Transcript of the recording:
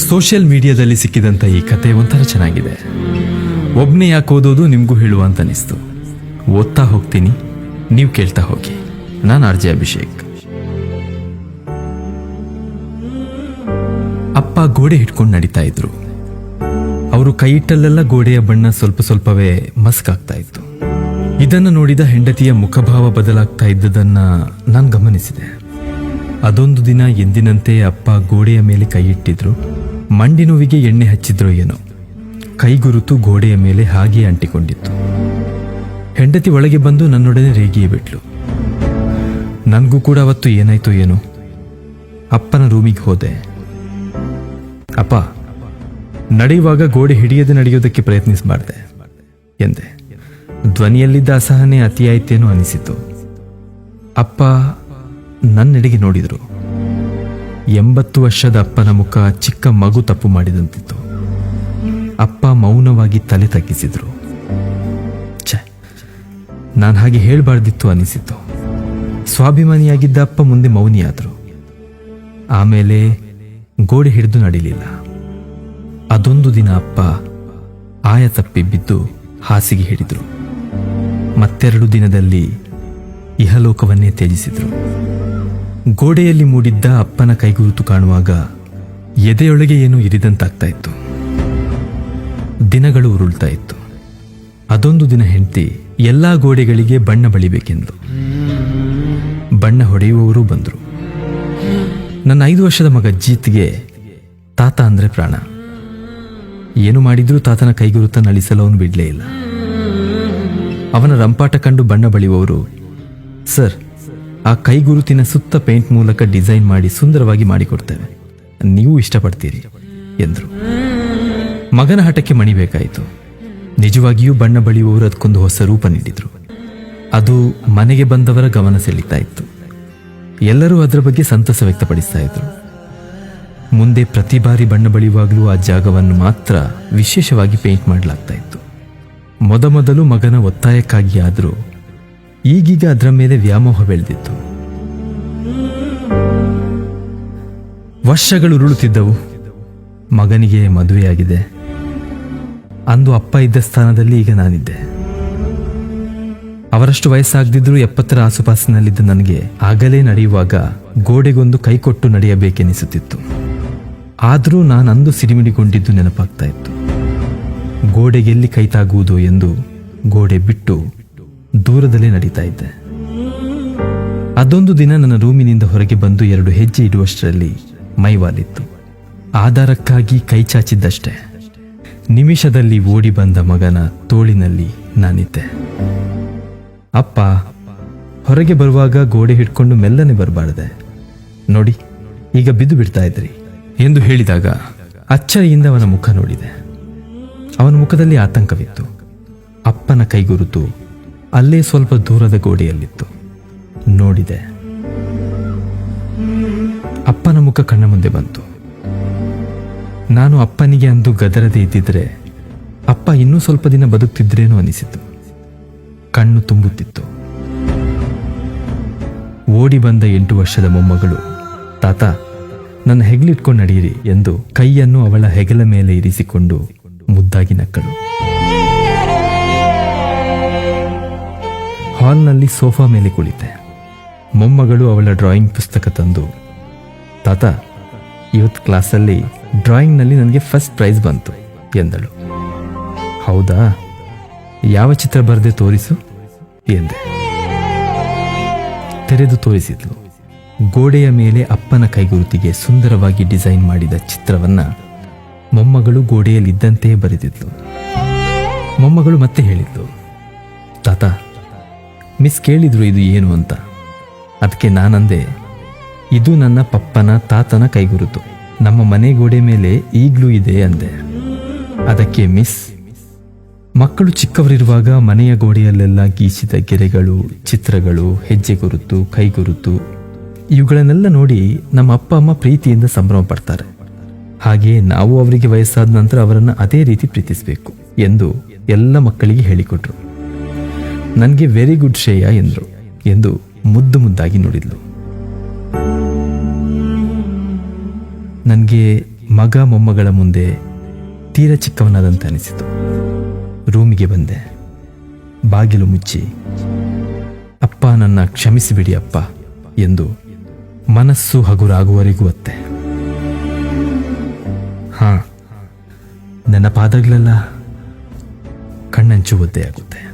Social ಮೀಡಿಯಾದಲ್ಲಿ ಸಿಕ್ಕಿದಂಥ ಈ ಕತೆ ಒಂಥರ ಚೆನ್ನಾಗಿದೆ. ಒಬ್ನೇ ಯಾಕೆ ಓದೋದು ನಿಮಗೂ ಹೇಳುವ ಅಂತ ಅನಿಸ್ತು. ಓದ್ತಾ ಹೋಗ್ತೀನಿ, ನೀವು ಕೇಳ್ತಾ ಹೋಗಿ. ನಾನು ಆರ್.ಜೆ. ಅಭಿಷೇಕ್. ಅಪ್ಪ ಗೋಡೆ ಹಿಡ್ಕೊಂಡು ನಡೀತಾ ಇದ್ರು. ಅವರು ಕೈ ಇಟ್ಟಲ್ಲೆಲ್ಲ ಗೋಡೆಯ ಬಣ್ಣ ಸ್ವಲ್ಪ ಸ್ವಲ್ಪವೇ ಮಸ್ಕಾಗ್ತಾ ಇತ್ತು. ಇದನ್ನು ನೋಡಿದ ಹೆಂಡತಿಯ ಮುಖಭಾವ ಬದಲಾಗ್ತಾ ಇದ್ದದನ್ನ ನಾನು ಗಮನಿಸಿದೆ. ಅದೊಂದು ದಿನ ಎಂದಿನಂತೆ ಅಪ್ಪ ಗೋಡೆಯ ಮೇಲೆ ಕೈ ಇಟ್ಟಿದ್ರು. ಮಂಡಿ ನೋವಿಗೆ ಎಣ್ಣೆ ಹಚ್ಚಿದ್ರೋ ಏನೋ, ಕೈಗುರುತು ಗೋಡೆಯ ಮೇಲೆ ಹಾಗೆ ಅಂಟಿಕೊಂಡಿತ್ತು. ಹೆಂಡತಿ ಒಳಗೆ ಬಂದು ನನ್ನೊಡನೆ ರೇಗಿಯೇ ಬಿಟ್ಲು. ನನಗೂ ಕೂಡ ಅವತ್ತು ಏನಾಯ್ತೋ ಏನೋ. ಅಪ್ಪನ ರೂಮಿಗೆ ಹೋದೆ. ಅಪ್ಪ, ನಡೆಯುವಾಗ ಗೋಡೆ ಹಿಡಿಯದೆ ನಡೆಯೋದಕ್ಕೆ ಪ್ರಯತ್ನಿಸಬಾರ್ದೆ ಎಂದೆ. ಧ್ವನಿಯಲ್ಲಿದ್ದ ಅಸಹನೆ ಅತಿಯಾಯ್ತೇನೋ ಅನಿಸಿತು. ಅಪ್ಪ ನನ್ನೆಡೆಗೆ ನೋಡಿದರು. 80 ವರ್ಷದ ಅಪ್ಪನ ಮುಖ ಚಿಕ್ಕ ಮಗು ತಪ್ಪು ಮಾಡಿದಂತಿತ್ತು. ಅಪ್ಪ ಮೌನವಾಗಿ ತಲೆ ತಗ್ಗಿಸಿದ್ರು. ನಾನು ಹಾಗೆ ಹೇಳಬಾರ್ದಿತ್ತು ಅನಿಸಿತು. ಸ್ವಾಭಿಮಾನಿಯಾಗಿದ್ದ ಅಪ್ಪ ಮುಂದೆ ಮೌನಿಯಾದರು. ಆಮೇಲೆ ಗೋಡೆ ಹಿಡಿದು ನಡಿಲಿಲ್ಲ. ಅದೊಂದು ದಿನ ಅಪ್ಪ ಆಯ ತಪ್ಪಿ ಬಿದ್ದು ಹಾಸಿಗೆ ಹಿಡಿದ್ರು. ಮತ್ತೆರಡು ದಿನದಲ್ಲಿ ಇಹಲೋಕವನ್ನೇ ತ್ಯಜಿಸಿದ್ರು. ಗೋಡೆಯಲ್ಲಿ ಮೂಡಿದ್ದ ಅಪ್ಪನ ಕೈಗುರುತು ಕಾಣುವಾಗ ಎದೆಯೊಳಗೆ ಏನೋ ಇರಿದಂತಾಗ್ತಾ ಇತ್ತು. ದಿನಗಳು ಉರುಳ್ತಾ ಇತ್ತು. ಅದೊಂದು ದಿನ ಹೆಂಡತಿ ಎಲ್ಲಾ ಗೋಡೆಗಳಿಗೆ ಬಣ್ಣ ಬಳಿಬೇಕೆಂದು. ಬಣ್ಣ ಹೊಡೆಯುವವರು ಬಂದರು. ನನ್ನ 5 ವರ್ಷದ ಮಗ ಜೀತ್ಗೆ ತಾತ ಅಂದ್ರೆ ಪ್ರಾಣ. ಏನು ಮಾಡಿದ್ರೂ ತಾತನ ಕೈಗುರುತನ್ನು ಅಳಿಸಲು ಅವನು ಬಿಡಲೇ ಇಲ್ಲ. ಅವನ ರಂಪಾಟ ಕಂಡು ಬಣ್ಣ ಬಳಿಯುವವರು, ಸರ್, ಆ ಕೈಗುರುತಿನ ಸುತ್ತ ಪೇಂಟ್ ಮೂಲಕ ಡಿಸೈನ್ ಮಾಡಿ ಸುಂದರವಾಗಿ ಮಾಡಿಕೊಡ್ತೇವೆ, ನೀವು ಇಷ್ಟಪಡ್ತೀರಿ ಎಂದರು. ಮಗನ ಹಠಕ್ಕೆ ಮಣಿಬೇಕಾಯಿತು. ನಿಜವಾಗಿಯೂ ಬಣ್ಣ ಬಳಿಯುವವರು ಅದಕ್ಕೊಂದು ಹೊಸ ರೂಪ ನೀಡಿದ್ರು. ಅದು ಮನೆಗೆ ಬಂದವರ ಗಮನ ಸೆಳೀತಾ ಇತ್ತು. ಎಲ್ಲರೂ ಅದರ ಬಗ್ಗೆ ಸಂತಸ ವ್ಯಕ್ತಪಡಿಸ್ತಾ ಇದ್ರು. ಮುಂದೆ ಪ್ರತಿ ಬಾರಿ ಬಣ್ಣ ಬಳಿಯುವಾಗಲೂ ಆ ಜಾಗವನ್ನು ಮಾತ್ರ ವಿಶೇಷವಾಗಿ ಪೇಂಟ್ ಮಾಡಲಾಗ್ತಾ ಇತ್ತು. ಮೊದಮೊದಲು ಮಗನ ಒತ್ತಾಯಕ್ಕಾಗಿ ಆದರೂ ಈಗೀಗ ಅದರ ಮೇಲೆ ವ್ಯಾಮೋಹ ಬೆಳೆದಿತ್ತು. ವರ್ಷಗಳು ಉರುಳುತ್ತಿದ್ದವು. ಮಗನಿಗೆ ಮದುವೆಯಾಗಿದೆ. ಅಂದು ಅಪ್ಪ ಇದ್ದ ಸ್ಥಾನದಲ್ಲಿ ಈಗ ನಾನಿದ್ದೆ. ಅವರಷ್ಟು ವಯಸ್ಸಾಗದಿದ್ರೂ 70ರ ಆಸುಪಾಸಿನಲ್ಲಿದ್ದ ನನಗೆ ಆಗಲೇ ನಡೆಯುವಾಗ ಗೋಡೆಗೊಂದು ಕೈ ಕೊಟ್ಟು ನಡೆಯಬೇಕೆನಿಸುತ್ತಿತ್ತು. ಆದರೂ ನಾನು ಅಂದು ಸಿಡಿಮಿಡಿಗೊಂಡಿದ್ದು ನೆನಪಾಗ್ತಾ ಇತ್ತು. ಗೋಡೆಗೆಲ್ಲಿ ಕೈ ತಾಗುವುದೋ ಎಂದು ಗೋಡೆ ಬಿಟ್ಟು ದೂರದಲ್ಲೇ ನಡೀತಾ ಇದ್ದೆ. ಅದೊಂದು ದಿನ ನನ್ನ ರೂಮಿನಿಂದ ಹೊರಗೆ ಬಂದು 2 ಹೆಜ್ಜೆ ಇಡುವಷ್ಟರಲ್ಲಿ ಮೈವಾಲಿತ್ತು. ಆಧಾರಕ್ಕಾಗಿ ಕೈ ಚಾಚಿದ್ದಷ್ಟೇ. ನಿಮಿಷದಲ್ಲಿ ಓಡಿ ಬಂದ ಮಗನ ತೋಳಿನಲ್ಲಿ ನಾನಿದ್ದೆ. ಅಪ್ಪ, ಹೊರಗೆ ಬರುವಾಗ ಗೋಡೆ ಹಿಡ್ಕೊಂಡು ಮೆಲ್ಲನೆ ಬರಬಾರದೆ, ನೋಡಿ ಈಗ ಬಿದ್ದು ಬಿಡ್ತಾ ಇದ್ರಿ ಎಂದು ಹೇಳಿದಾಗ ಅಚ್ಚರಿಯಿಂದ ಅವನ ಮುಖ ನೋಡಿದೆ. ಅವನ ಮುಖದಲ್ಲಿ ಆತಂಕವಿತ್ತು. ಅಪ್ಪನ ಕೈಗುರುತು ಅಲ್ಲೇ ಸ್ವಲ್ಪ ದೂರದ ಗೋಡೆಯಲ್ಲಿತ್ತು. ನೋಡಿದೆ. ಅಪ್ಪನ ಮುಖ ಕಣ್ಣ ಮುಂದೆ ಬಂತು. ನಾನು ಅಪ್ಪನಿಗೆ ಅಂದು ಗದರದೆ ಇದ್ದಿದ್ರೆ ಅಪ್ಪ ಇನ್ನೂ ಸ್ವಲ್ಪ ದಿನ ಬದುಕ್ತಿದ್ರೇನೋ ಅನಿಸಿತು. ಕಣ್ಣು ತುಂಬುತ್ತಿತ್ತು. ಓಡಿ ಬಂದ 8 ವರ್ಷದ ಮೊಮ್ಮಗಳು, ತಾತ, ನನ್ನ ಹೆಗಲಿಟ್ಕೊಂಡು ನಡೆಯಿರಿ ಎಂದು ಕೈಯನ್ನು ಅವಳ ಹೆಗಲ ಮೇಲೆ ಇರಿಸಿಕೊಂಡು ಮುದ್ದಾಗಿ ನಕ್ಕಳು. ಹಾಲ್ನಲ್ಲಿ ಸೋಫಾ ಮೇಲೆ ಕುಳಿತೆ. ಮೊಮ್ಮಗಳು ಅವಳ ಡ್ರಾಯಿಂಗ್ ಪುಸ್ತಕ ತಂದು, ತಾತ, ಇವತ್ತು ಕ್ಲಾಸಲ್ಲಿ ಡ್ರಾಯಿಂಗ್ನಲ್ಲಿ ನನಗೆ ಫಸ್ಟ್ ಪ್ರೈಸ್ ಬಂತು ಎಂದಳು. ಹೌದಾ, ಯಾವ ಚಿತ್ರ ಬರೆದೆ ತೋರಿಸು ಎಂದೆ. ತೆರೆದು ತೋರಿಸಿದ್ಲು. ಗೋಡೆಯ ಮೇಲೆ ಅಪ್ಪನ ಕೈಗುರುತಿಗೆ ಸುಂದರವಾಗಿ ಡಿಸೈನ್ ಮಾಡಿದ ಚಿತ್ರವನ್ನ ಮೊಮ್ಮಗಳು ಗೋಡೆಯಲ್ಲಿದ್ದಂತೆಯೇ ಬರೆದಿದ್ಲು. ಮೊಮ್ಮಗಳು ಮತ್ತೆ ಹೇಳಿದ್ಲು, ತಾತ, ಮಿಸ್ ಕೇಳಿದ್ರು ಇದು ಏನು ಅಂತ. ಅದಕ್ಕೆ ನಾನಂದೆ, ಇದು ನನ್ನ ಪಪ್ಪನ ತಾತನ ಕೈಗುರುತು, ನಮ್ಮ ಮನೆ ಗೋಡೆ ಮೇಲೆ ಈಗಲೂ ಇದೆ ಅಂದೆ. ಅದಕ್ಕೆ ಮಿಸ್, ಮಕ್ಕಳು ಚಿಕ್ಕವರಿರುವಾಗ ಮನೆಯ ಗೋಡೆಯಲ್ಲೆಲ್ಲ ಗೀಚಿದ ಗೆರೆಗಳು, ಚಿತ್ರಗಳು, ಹೆಜ್ಜೆ ಗುರುತು, ಕೈಗುರುತು ಇವುಗಳನ್ನೆಲ್ಲ ನೋಡಿ ನಮ್ಮ ಅಪ್ಪ ಅಮ್ಮ ಪ್ರೀತಿಯಿಂದ ಸಂಭ್ರಮ ಪಡ್ತಾರೆ. ಹಾಗೆ ನಾವು ಅವರಿಗೆ ವಯಸ್ಸಾದ ನಂತರ ಅವರನ್ನು ಅದೇ ರೀತಿ ಪ್ರೀತಿಸಬೇಕು ಎಂದು ಎಲ್ಲ ಮಕ್ಕಳಿಗೆ ಹೇಳಿಕೊಟ್ರು. ನನಗೆ ವೆರಿ ಗುಡ್ ಶ್ರೇಯ ಎಂದರು ಎಂದು ಮುದ್ದು ಮುದ್ದಾಗಿ ನೋಡಿದ್ಲು. ನನಗೆ ಮಗ ಮೊಮ್ಮಗಳ ಮುಂದೆ ತೀರ ಚಿಕ್ಕವನಾದಂತೆ ಅನಿಸಿತು. ರೂಮಿಗೆ ಬಂದೆ. ಬಾಗಿಲು ಮುಚ್ಚಿ, ಅಪ್ಪ ನನ್ನ ಕ್ಷಮಿಸಿಬಿಡಿ ಅಪ್ಪ ಎಂದು ಮನಸ್ಸು ಹಗುರಾಗುವವರೆಗೂ ಒತ್ತೆ. ನೆನಪಾದಾಗಲೆಲ್ಲ ಕಣ್ಣಂಚು ಒದ್ದೆಯಾಗುತ್ತೆ.